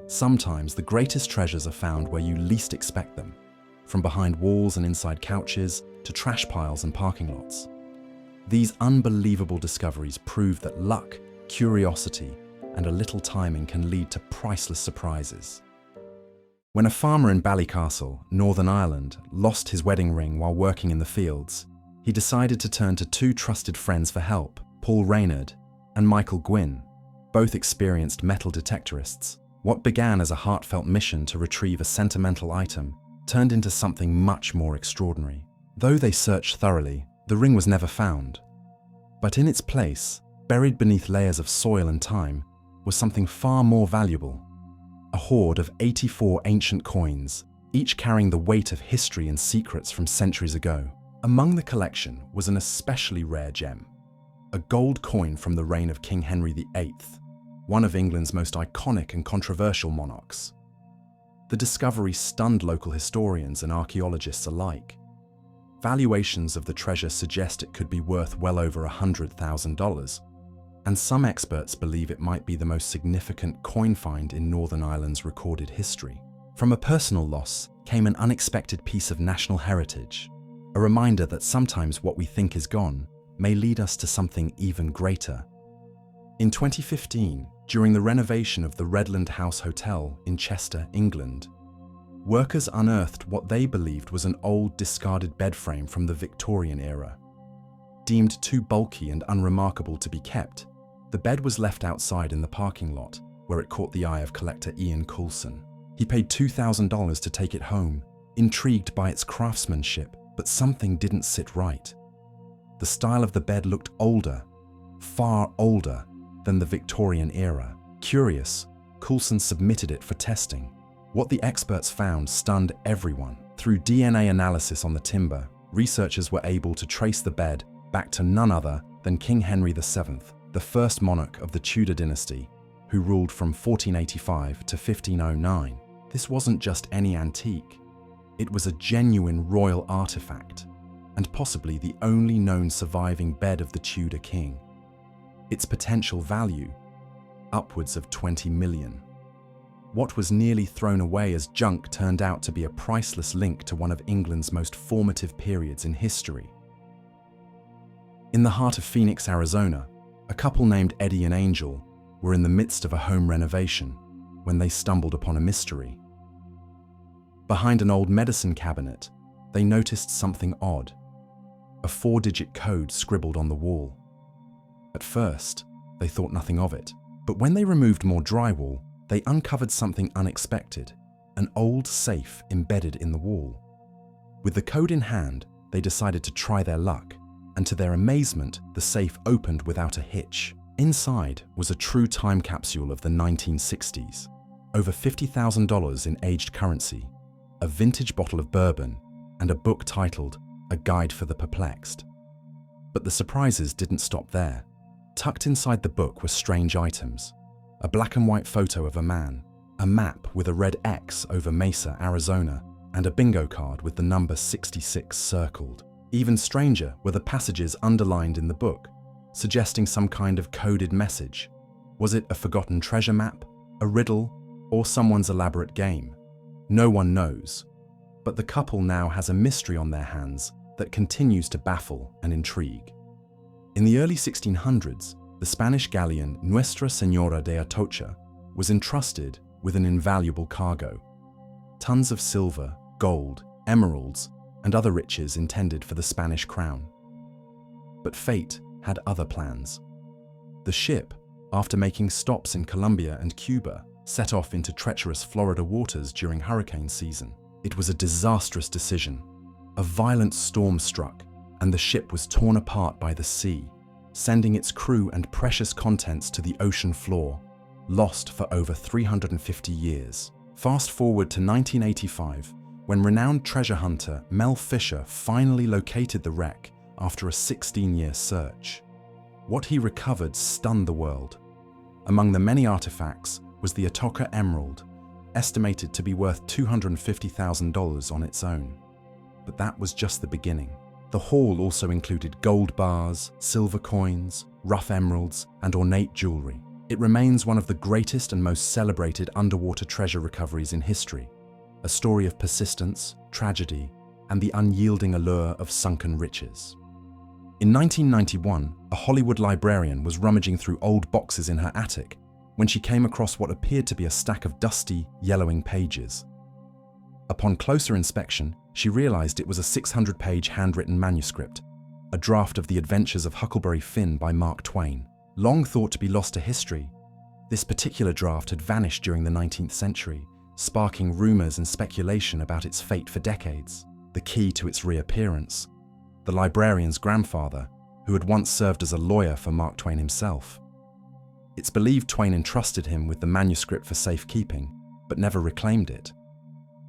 Sometimes the greatest treasures are found where you least expect them, from behind walls and inside couches to trash piles and parking lots. These unbelievable discoveries prove that luck, curiosity, and a little timing can lead to priceless surprises. When a farmer in Ballycastle, Northern Ireland, lost his wedding ring while working in the fields, he decided to turn to two trusted friends for help, Paul Reynard and Michael Gwynn, both experienced metal detectorists. What began as a heartfelt mission to retrieve a sentimental item turned into something much more extraordinary. Though they searched thoroughly, the ring was never found. But in its place, buried beneath layers of soil and time, was something far more valuable. A hoard of 84 ancient coins, each carrying the weight of history and secrets from centuries ago. Among the collection was an especially rare gem, a gold coin from the reign of King Henry VIII, one of England's most iconic and controversial monarchs. The discovery stunned local historians and archaeologists alike. Valuations of the treasure suggest it could be worth well over $100,000, and some experts believe it might be the most significant coin find in Northern Ireland's recorded history. From a personal loss came an unexpected piece of national heritage, a reminder that sometimes what we think is gone may lead us to something even greater. In 2015, during the renovation of the Redland House Hotel in Chester, England, workers unearthed what they believed was an old discarded bed frame from the Victorian era. Deemed too bulky and unremarkable to be kept, the bed was left outside in the parking lot, where it caught the eye of collector Ian Coulson. He paid $2,000 to take it home, intrigued by its craftsmanship, but something didn't sit right. The style of the bed looked older, far older than the Victorian era. Curious, Coulson submitted it for testing. What the experts found stunned everyone. Through DNA analysis on the timber, researchers were able to trace the bed back to none other than King Henry VII, the first monarch of the Tudor dynasty, who ruled from 1485 to 1509. This wasn't just any antique. It was a genuine royal artifact, and possibly the only known surviving bed of the Tudor king. Its potential value, upwards of 20 million. What was nearly thrown away as junk turned out to be a priceless link to one of England's most formative periods in history. In the heart of Phoenix, Arizona, a couple named Eddie and Angel were in the midst of a home renovation when they stumbled upon a mystery. Behind an old medicine cabinet, they noticed something odd, a 4-digit code scribbled on the wall. At first, they thought nothing of it, but when they removed more drywall, they uncovered something unexpected, an old safe embedded in the wall. With the code in hand, they decided to try their luck, and to their amazement, the safe opened without a hitch. Inside was a true time capsule of the 1960s, over $50,000 in aged currency, a vintage bottle of bourbon, and a book titled A Guide for the Perplexed. But the surprises didn't stop there. Tucked inside the book were strange items: a black and white photo of a man, a map with a red X over Mesa, Arizona, and a bingo card with the number 66 circled. Even stranger were the passages underlined in the book, suggesting some kind of coded message. Was it a forgotten treasure map, a riddle, or someone's elaborate game? No one knows, but the couple now has a mystery on their hands that continues to baffle and intrigue. In the early 1600s, the Spanish galleon Nuestra Señora de Atocha was entrusted with an invaluable cargo: tons of silver, gold, emeralds, and other riches intended for the Spanish crown. But fate had other plans. The ship, after making stops in Colombia and Cuba, set off into treacherous Florida waters during hurricane season. It was a disastrous decision. A violent storm struck, and the ship was torn apart by the sea, sending its crew and precious contents to the ocean floor, lost for over 350 years. Fast forward to 1985, when renowned treasure hunter Mel Fisher finally located the wreck after a 16-year search. What he recovered stunned the world. Among the many artifacts was the Atocha Emerald, estimated to be worth $250,000 on its own. But that was just the beginning. The haul also included gold bars, silver coins, rough emeralds, and ornate jewelry. It remains one of the greatest and most celebrated underwater treasure recoveries in history, a story of persistence, tragedy, and the unyielding allure of sunken riches. In 1991, a Hollywood librarian was rummaging through old boxes in her attic when she came across what appeared to be a stack of dusty, yellowing pages. Upon closer inspection, she realized it was a 600-page handwritten manuscript, a draft of The Adventures of Huckleberry Finn by Mark Twain. Long thought to be lost to history, this particular draft had vanished during the 19th century, sparking rumors and speculation about its fate for decades. The key to its reappearance: the librarian's grandfather, who had once served as a lawyer for Mark Twain himself. It's believed Twain entrusted him with the manuscript for safekeeping, but never reclaimed it.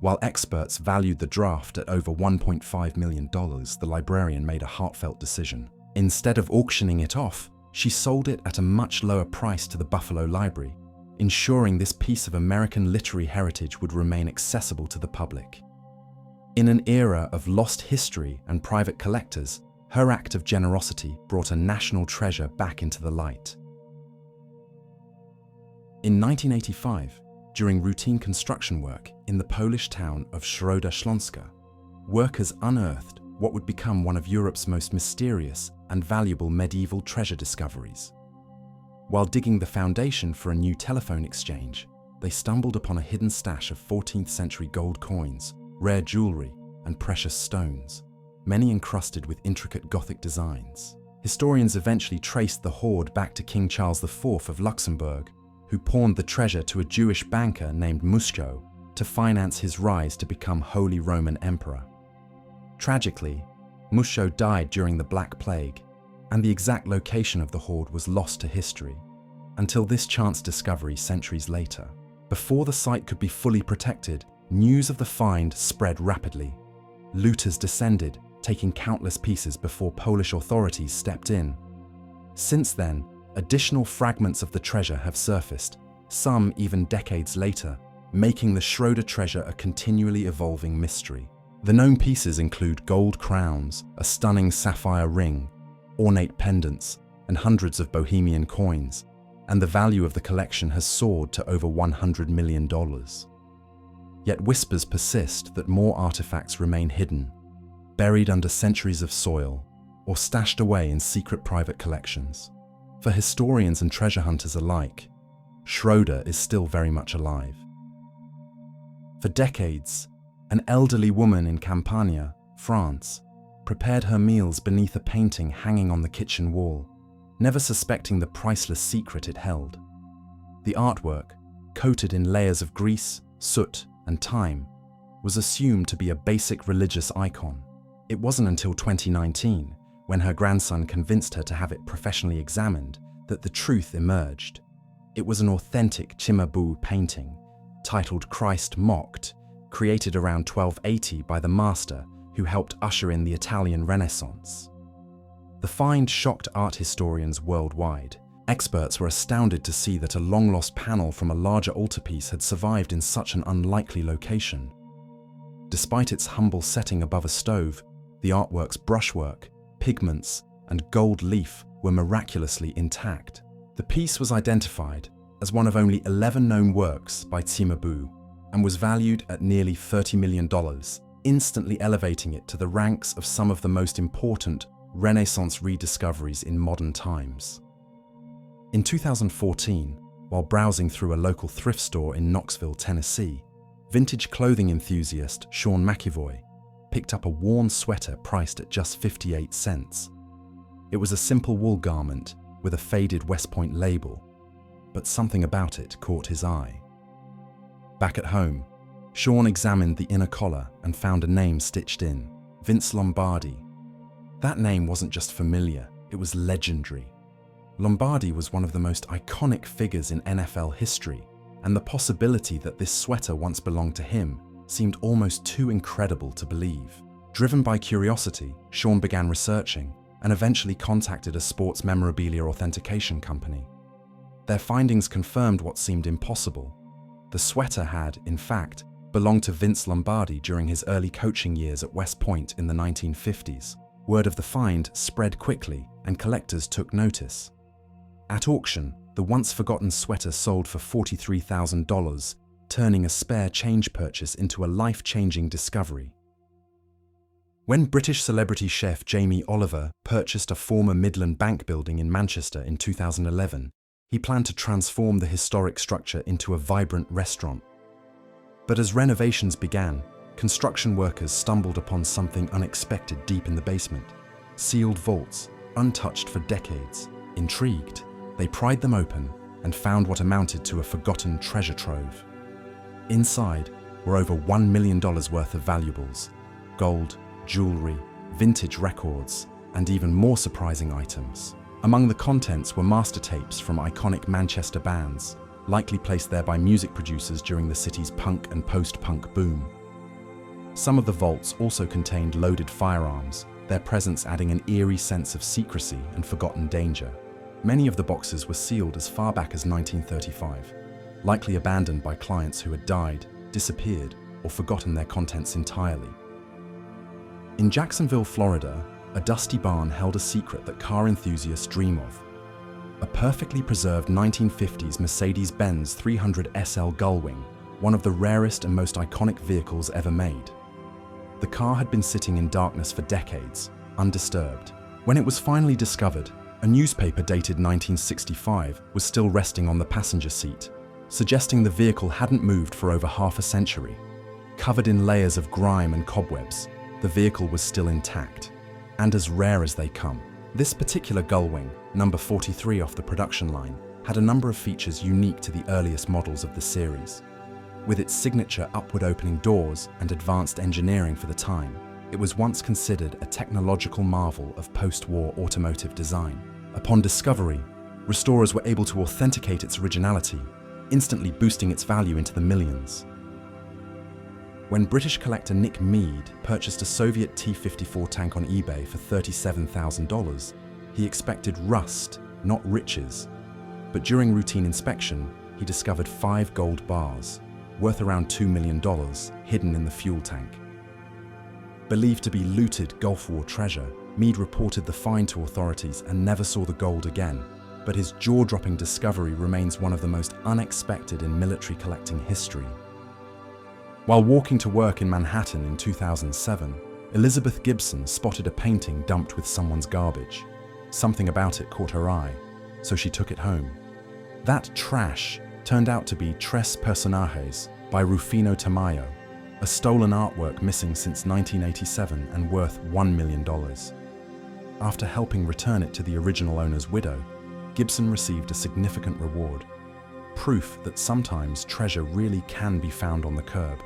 While experts valued the draft at over $1.5 million, the librarian made a heartfelt decision. Instead of auctioning it off, she sold it at a much lower price to the Buffalo Library, ensuring this piece of American literary heritage would remain accessible to the public. In an era of lost history and private collectors, her act of generosity brought a national treasure back into the light. In 1985, during routine construction work in the Polish town of Schroeda, workers unearthed what would become one of Europe's most mysterious and valuable medieval treasure discoveries. While digging the foundation for a new telephone exchange, they stumbled upon a hidden stash of 14th century gold coins, rare jewelry, and precious stones, many encrusted with intricate Gothic designs. Historians eventually traced the hoard back to King Charles IV of Luxembourg, who pawned the treasure to a Jewish banker named Muszko to finance his rise to become Holy Roman Emperor. Tragically, Muszko died during the Black Plague, and the exact location of the hoard was lost to history, until this chance discovery centuries later. Before the site could be fully protected, news of the find spread rapidly. Looters descended, taking countless pieces before Polish authorities stepped in. Since then, additional fragments of the treasure have surfaced, some even decades later, making the Schroeda treasure a continually evolving mystery. The known pieces include gold crowns, a stunning sapphire ring, ornate pendants, and hundreds of Bohemian coins, and the value of the collection has soared to over $100 million. Yet whispers persist that more artifacts remain hidden, buried under centuries of soil, or stashed away in secret private collections. For historians and treasure hunters alike, Schroeda is still very much alive. For decades, an elderly woman in Campania, France, prepared her meals beneath a painting hanging on the kitchen wall, never suspecting the priceless secret it held. The artwork, coated in layers of grease, soot, and time, was assumed to be a basic religious icon. It wasn't until 2019, when her grandson convinced her to have it professionally examined, that the truth emerged. It was an authentic Cimabue painting, titled Christ Mocked, created around 1280 by the master who helped usher in the Italian Renaissance. The find shocked art historians worldwide. Experts were astounded to see that a long-lost panel from a larger altarpiece had survived in such an unlikely location. Despite its humble setting above a stove, the artwork's brushwork, pigments, and gold leaf were miraculously intact. The piece was identified as one of only 11 known works by Cimabue and was valued at nearly $30 million, instantly elevating it to the ranks of some of the most important Renaissance rediscoveries in modern times. In 2014, while browsing through a local thrift store in Knoxville, Tennessee, vintage clothing enthusiast Sean McEvoy picked up a worn sweater priced at just 58 cents. It was a simple wool garment with a faded West Point label, but something about it caught his eye. Back at home, Sean examined the inner collar and found a name stitched in: Vince Lombardi. That name wasn't just familiar, it was legendary. Lombardi was one of the most iconic figures in NFL history, and the possibility that this sweater once belonged to him seemed almost too incredible to believe. Driven by curiosity, Sean began researching and eventually contacted a sports memorabilia authentication company. Their findings confirmed what seemed impossible. The sweater had, in fact, belonged to Vince Lombardi during his early coaching years at West Point in the 1950s. Word of the find spread quickly, and collectors took notice. At auction, the once-forgotten sweater sold for $43,000, turning a spare change purchase into a life-changing discovery. When British celebrity chef Jamie Oliver purchased a former Midland Bank building in Manchester in 2011, he planned to transform the historic structure into a vibrant restaurant. But as renovations began, construction workers stumbled upon something unexpected deep in the basement. Sealed vaults, untouched for decades. Intrigued, they pried them open and found what amounted to a forgotten treasure trove. Inside were over $1 million worth of valuables: gold, jewelry, vintage records, and even more surprising items. Among the contents were master tapes from iconic Manchester bands, likely placed there by music producers during the city's punk and post-punk boom. Some of the vaults also contained loaded firearms, their presence adding an eerie sense of secrecy and forgotten danger. Many of the boxes were sealed as far back as 1935, likely abandoned by clients who had died, disappeared, or forgotten their contents entirely. In Jacksonville, Florida, a dusty barn held a secret that car enthusiasts dream of. A perfectly preserved 1950s Mercedes-Benz 300 SL Gullwing, one of the rarest and most iconic vehicles ever made. The car had been sitting in darkness for decades, undisturbed. When it was finally discovered, a newspaper dated 1965 was still resting on the passenger seat, suggesting the vehicle hadn't moved for over half a century. Covered in layers of grime and cobwebs, the vehicle was still intact, and as rare as they come. This particular Gullwing, number 43 off the production line, had a number of features unique to the earliest models of the series. With its signature upward opening doors and advanced engineering for the time, it was once considered a technological marvel of post-war automotive design. Upon discovery, restorers were able to authenticate its originality, instantly boosting its value into the millions. When British collector Nick Mead purchased a Soviet T-54 tank on eBay for $37,000, he expected rust, not riches. But during routine inspection, he discovered 5 gold bars, worth around $2 million, hidden in the fuel tank. Believed to be looted Gulf War treasure, Mead reported the find to authorities and never saw the gold again. But his jaw-dropping discovery remains one of the most unexpected in military collecting history. While walking to work in Manhattan in 2007, Elizabeth Gibson spotted a painting dumped with someone's garbage. Something about it caught her eye, so she took it home. That trash turned out to be Tres Personajes by Rufino Tamayo, a stolen artwork missing since 1987 and worth $1 million. After helping return it to the original owner's widow, Gibson received a significant reward, proof that sometimes treasure really can be found on the curb.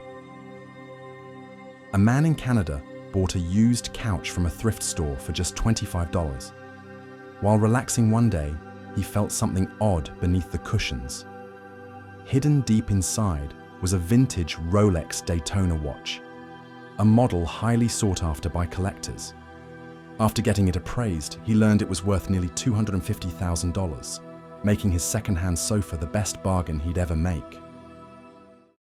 A man in Canada bought a used couch from a thrift store for just $25. While relaxing one day, he felt something odd beneath the cushions. Hidden deep inside was a vintage Rolex Daytona watch, a model highly sought after by collectors. After getting it appraised, he learned it was worth nearly $250,000, making his second-hand sofa the best bargain he'd ever make.